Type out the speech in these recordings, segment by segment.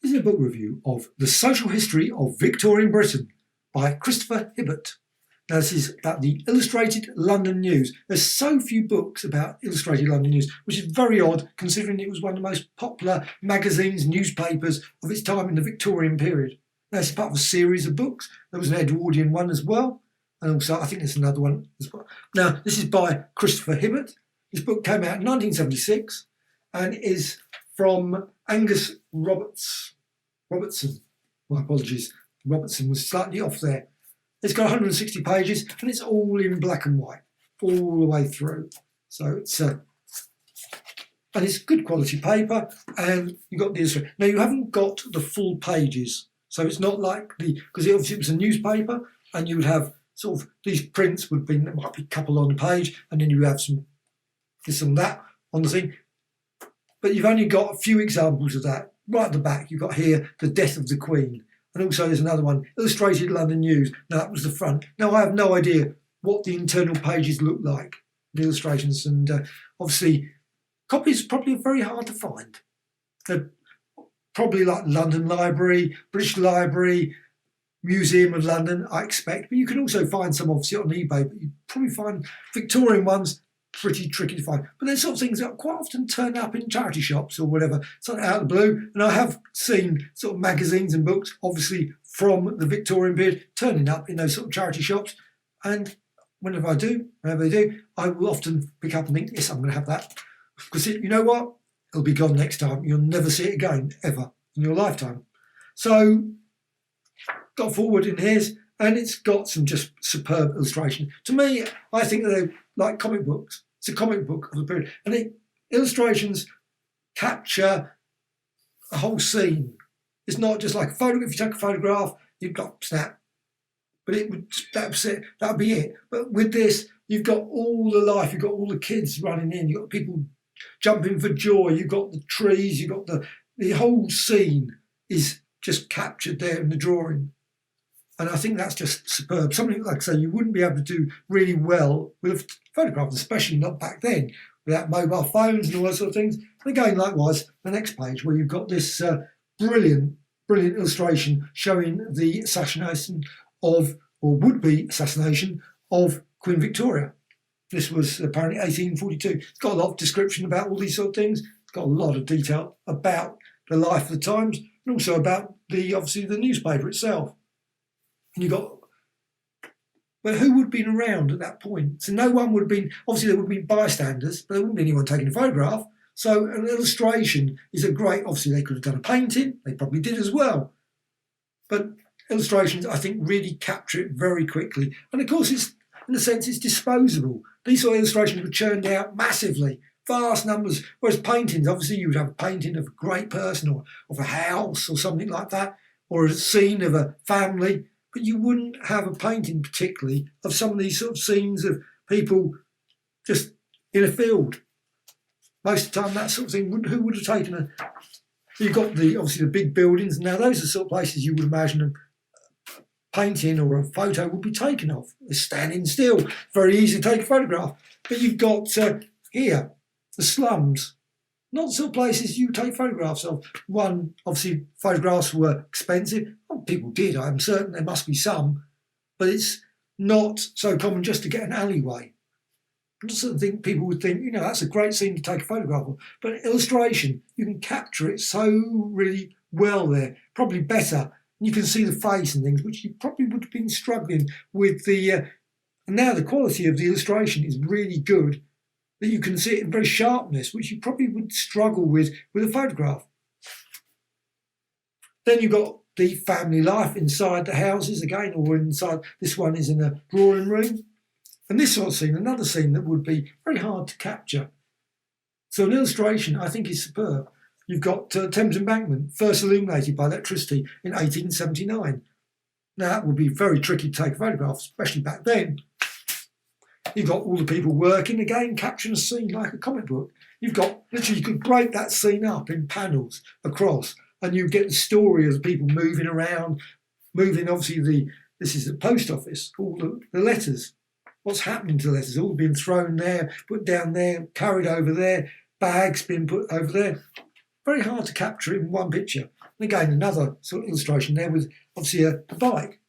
This is a book review of The Social History of Victorian Britain by Christopher Hibbert. Now, this is about the Illustrated London News. There's so few books about Illustrated London News, which is very odd considering it was one of the most popular magazines, newspapers of its time in the Victorian period. Now, it's part of a series of books. There was an Edwardian one as well, and also I think there's another one as well. Now, this is by Christopher Hibbert. This book came out in 1976 and is from Angus Robertson. My apologies, Robertson was slightly off there. It's got 160 pages and it's all in black and white, all the way through. So it's and it's good quality paper, and you've got the illustration. Now, you haven't got the full pages, so it's not like because obviously it was a newspaper, and you would have sort of these prints would be, there might be a couple on the page, and then you have some this and that on the thing. But you've only got a few examples of that. Right at the back, you've got here the death of the Queen. And also there's another one, Illustrated London News. Now, that was the front. Now, I have no idea what the internal pages look like, the illustrations. And obviously, copies probably are very hard to find. They're probably like London Library, British Library, Museum of London, I expect. But you can also find some, obviously, on eBay. But you probably find Victorian ones pretty tricky to find. But there's sort of things that quite often turn up in charity shops or whatever, something out of the blue. And I have seen sort of magazines and books, obviously from the Victorian period, turning up in those sort of charity shops. And whenever they do, I will often pick up and think, yes, I'm going to have that. Because you know what? It'll be gone next time. You'll never see it again, ever, in your lifetime. So, got forward in here, and it's got some just superb illustration. To me, I think they're like comic books. It's a comic book of the period. And illustrations capture a whole scene. It's not just like a photograph. If you take a photograph, you've got snap. But that would be it. But with this, you've got all the life. You've got all the kids running in. You've got people jumping for joy. You've got the trees. You've got the whole scene is just captured there in the drawing. And I think that's just superb. Something, like I say, you wouldn't be able to do really well with a photograph, especially not back then, without mobile phones and all those sort of things. And again, likewise, the next page where you've got this brilliant illustration showing the assassination of, or would-be assassination of Queen Victoria. This was apparently 1842. It's got a lot of description about all these sort of things. It's got a lot of detail about the life of the times and also about obviously the newspaper itself. And you got, but who would have been around at that point? So no one would have been, obviously there would have been bystanders, but there wouldn't be anyone taking a photograph. So an illustration is a great, obviously they could have done a painting, they probably did as well. But illustrations, I think, really capture it very quickly. And of course, it's, in a sense, it's disposable. These sort of illustrations were churned out massively, vast numbers. Whereas paintings, obviously you would have a painting of a great person or of a house or something like that, or a scene of a family. But you wouldn't have a painting particularly of some of these sort of scenes of people just in a field. Most of the time, that sort of thing, who would have taken a... You've got obviously the big buildings. Now, those are the sort of places you would imagine a painting or a photo would be taken of. It's standing still, very easy to take a photograph. But you've got here, the slums. Not the sort of places you take photographs of. One, obviously, photographs were expensive. Well, people did, I'm certain there must be some. But it's not so common just to get an alleyway. I just sort of think people would think, that's a great scene to take a photograph of. But illustration, you can capture it so really well there, probably better. And you can see the face and things, which you probably would have been struggling with and now the quality of the illustration is really good. That you can see it in very sharpness, which you probably would struggle with a photograph. Then you've got the family life inside the houses again, or inside, this one is in a drawing room. And this sort of scene, another scene that would be very hard to capture. So an illustration, I think, is superb. You've got Thames Embankment, first illuminated by electricity in 1879. Now, that would be very tricky to take a photograph, especially back then. You've got all the people working, again, capturing a scene like a comic book. You've got, literally, you could break that scene up in panels across, and you get the story of the people moving around, obviously, this is the post office, all the letters. What's happening to the letters? All being thrown there, put down there, carried over there, bags being put over there. Very hard to capture in one picture. And again, another sort of illustration there with obviously a bike.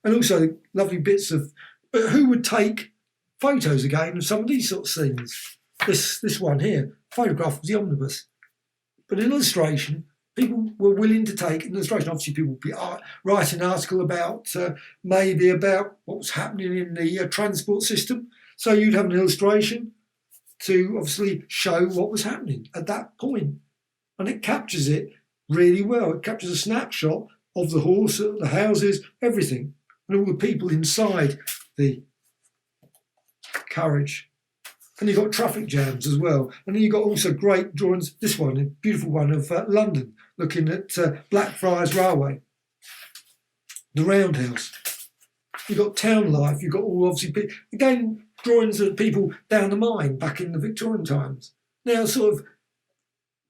And also lovely bits of, but who would take photos again of some of these sort of scenes? This one here, photograph of the omnibus. But an illustration, people were willing to take an illustration. Obviously, people would be writing an article about maybe about what was happening in the transport system. So you'd have an illustration to obviously show what was happening at that point. And it captures it really well. It captures a snapshot of the horse, the houses, everything, and all the people inside the carriage. And you've got traffic jams as well. And then you've got also great drawings, this one, a beautiful one of London, looking at Blackfriars Railway, the Roundhouse. You've got town life, you've got all obviously, again, drawings of people down the mine back in the Victorian times. Now, sort of,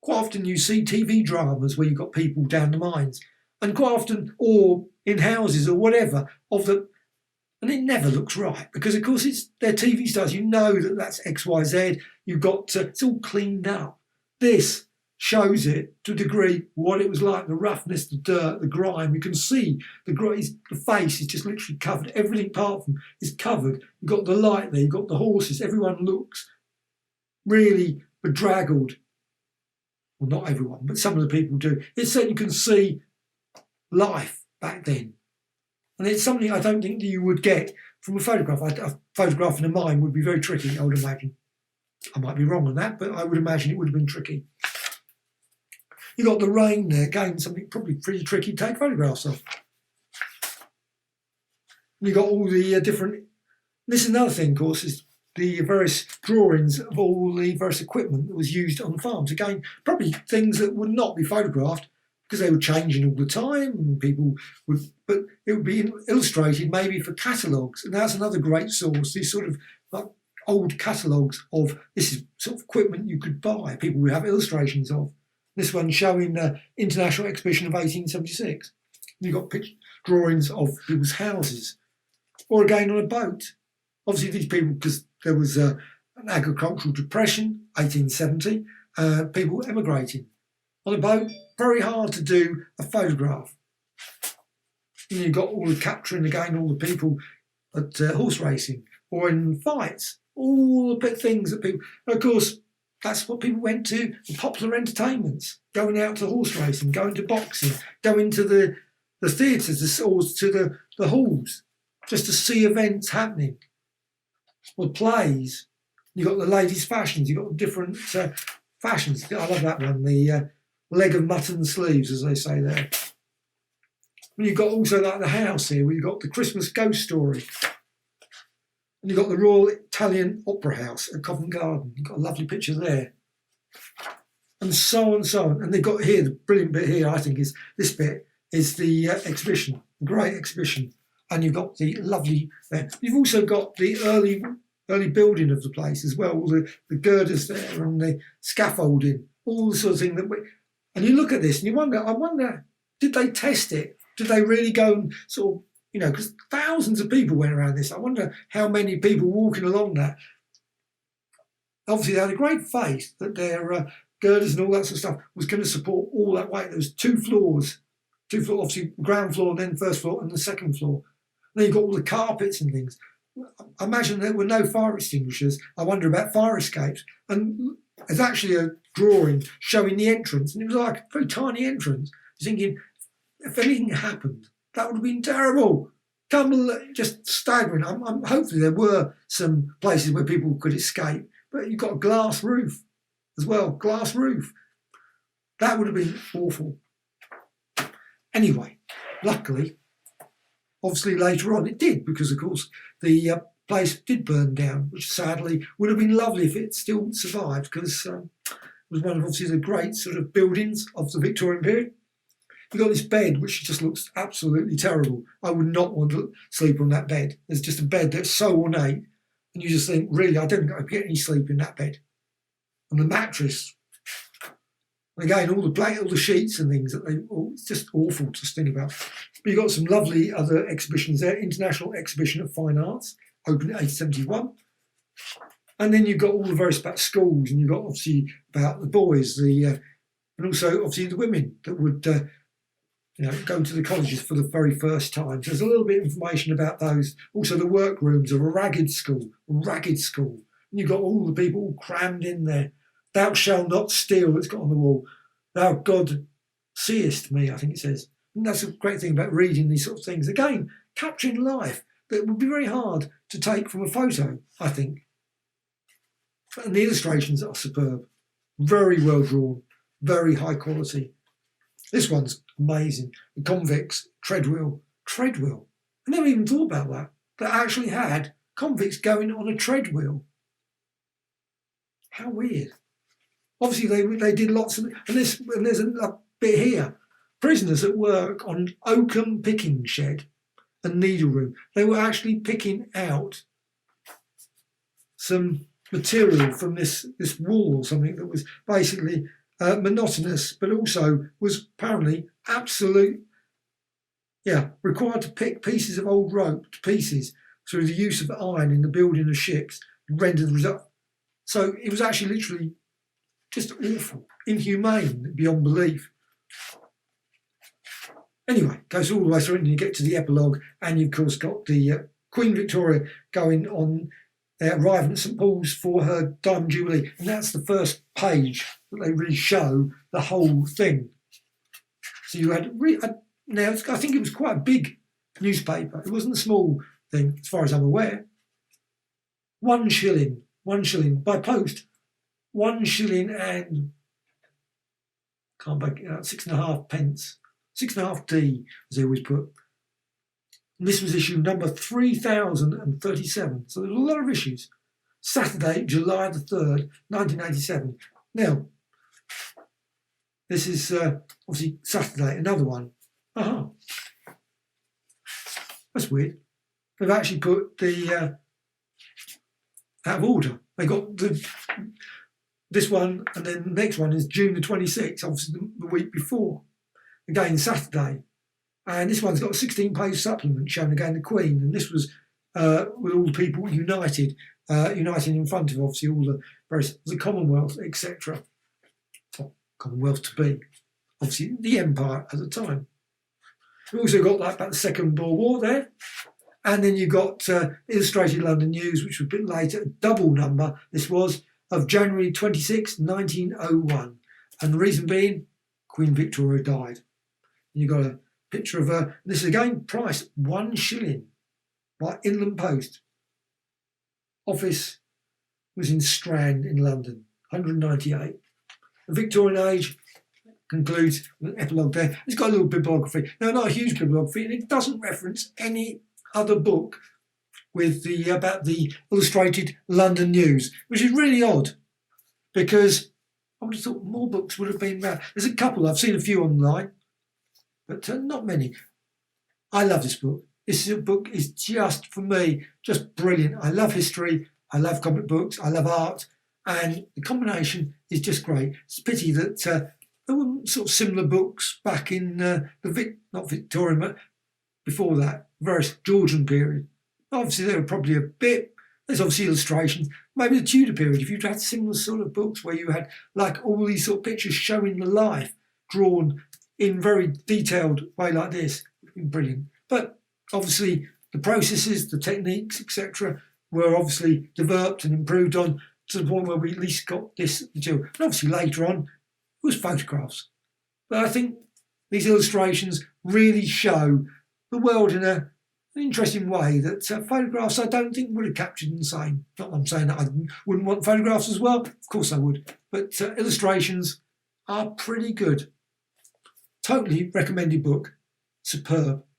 quite often you see TV dramas where you've got people down the mines, and quite often, or in houses or whatever, and it never looks right because, of course, it's their TV stars. You know that that's X, Y, Z. You've got it's all cleaned up. This shows it to a degree what it was like, the roughness, the dirt, the grime. You can see the face is just literally covered. Everything apart from is covered. You've got the light there. You've got the horses. Everyone looks really bedraggled. Well, not everyone, but some of the people do. It's certainly you can see life back then. And it's something I don't think that you would get from a photograph. A photograph in a mine would be very tricky, I would imagine. I might be wrong on that, but I would imagine it would have been tricky. You got the rain there, again, something probably pretty tricky to take photographs of. You got all the different. This is another thing, of course, is the various drawings of all the various equipment that was used on farms. Again, probably things that would not be photographed because they were changing all the time, and people would, but it would be illustrated maybe for catalogues, and that's another great source. These sort of like old catalogues of this is sort of equipment you could buy. People would have illustrations of. This one showing the International Exhibition of 1876. You've got drawings of people's houses, or again on a boat. Obviously, these people, because there was an agricultural depression, 1870, people emigrating on a boat. Very hard to do a photograph. And you've got all the capturing again, all the people at horse racing or in fights, all the things that people. And of course, that's what people went to, the popular entertainments, going out to horse racing, going to boxing, going to the theatres or to the halls, just to see events happening. Or plays. You've got the ladies' fashions, you've got different fashions. I love that one, the leg of mutton sleeves, as they say there. And you've got also like the house here, where you've got the Christmas ghost story. And you've got the Royal Italian Opera House at Covent Garden. You've got a lovely picture there. And so on and so on. And they've got here, the brilliant bit here, I think, is this bit, is the exhibition, the great exhibition. And you've got the lovely there. You've also got the early building of the place as well, all the girders there and the scaffolding, all the sort of thing that and you look at this and you wonder, I wonder, did they test it? Did they really go and sort of, because thousands of people went around this. I wonder how many people walking along that. Obviously, they had a great faith that their girders and all that sort of stuff was going to support all that weight. There was two floors, obviously ground floor and then first floor and the second floor. And then you've got all the carpets and things. I imagine there were no fire extinguishers. I wonder about fire escapes. And there's actually a drawing showing the entrance, and it was like a very tiny entrance. You're thinking, if anything happened, that would have been terrible. Just staggering. Hopefully there were some places where people could escape, but you've got a glass roof as well, glass roof. That would have been awful. Anyway, luckily, obviously later on it did, because of course the place did burn down, which sadly would have been lovely if it still survived, because it was one of obviously the great sort of buildings of the Victorian period. You've got this bed which just looks absolutely terrible. I would not want to sleep on that bed. There's just a bed that's so ornate, and you just think, really, I don't think I'd get any sleep in that bed. And the mattress, and again, all the sheets and things it's just awful to think about. But you've got some lovely other exhibitions there. International Exhibition of Fine Arts, opened in 1871. And then you've got all the various about schools, and you've got obviously about the boys, and also obviously the women that would going to the colleges for the very first time. So there's a little bit of information about those. Also the workrooms of a ragged school. And you've got all the people all crammed in there. Thou shalt not steal, it's got on the wall. Thou God seest me, I think it says. And that's a great thing about reading these sort of things. Again, capturing life that would be very hard to take from a photo, I think. And the illustrations are superb. Very well drawn, very high quality. This one's amazing. The convicts, treadwheel. I never even thought about that. They actually had convicts going on a treadwheel. How weird. Obviously, they did lots of... And there's a bit here. Prisoners at work on oakum picking shed and needle room. They were actually picking out some material from this wall or something that was basically monotonous, but also was apparently required to pick pieces of old rope to pieces through the use of iron in the building of ships, rendered the result. So it was actually literally just awful, inhumane beyond belief. Anyway, goes all the way through and you get to the epilogue, and you've of course got the Queen Victoria going on, arriving at St Paul's for her Diamond Jubilee, and that's the first page that they really show the whole thing. So you had, now I think it was quite a big newspaper, it wasn't a small thing as far as I'm aware. 1 shilling by post, 1 shilling and can't make it out, 6.5 pence. 6.5D, as they always put. And this was issue number 3037. So there's a lot of issues. Saturday, July the 3rd, 1987. Now, this is obviously Saturday, another one. That's weird. They've actually put the out of order. They got this one, and then the next one is June the 26th, obviously the week before. Again, Saturday. And this one's got a 16-page supplement showing again the Queen. And this was with all the people united in front of obviously all the Commonwealth, etc. Commonwealth to be. Obviously the Empire at the time. We've also got like about the Second World War there. And then you've got Illustrated London News, which was a bit later, a double number. This was of January 26, 1901. And the reason being, Queen Victoria died. You've got a picture of her. This is again priced 1 shilling by Inland Post. Office was in Strand in London, 198. The Victorian Age concludes with an epilogue there. It's got a little bibliography. Now, not a huge bibliography, and it doesn't reference any other book with about the Illustrated London News, which is really odd because I would have thought more books would have been around. There's a couple, I've seen a few online, but not many. I love this book. This book is just, for me, just brilliant. I love history, I love comic books, I love art, and the combination is just great. It's a pity that there weren't sort of similar books back in not Victorian, but before that, various Georgian period. Obviously, there were probably a bit, there's obviously illustrations, maybe the Tudor period, if you'd had similar sort of books where you had like all these sort of pictures showing the life drawn in very detailed way like this, brilliant. But obviously the processes, the techniques, etc., were obviously developed and improved on to the point where we at least got this material. And obviously later on, it was photographs. But I think these illustrations really show the world in an interesting way that photographs I don't think would have captured the same. Not that I'm saying that I wouldn't want photographs as well, of course I would. But illustrations are pretty good. Totally recommended book. Superb.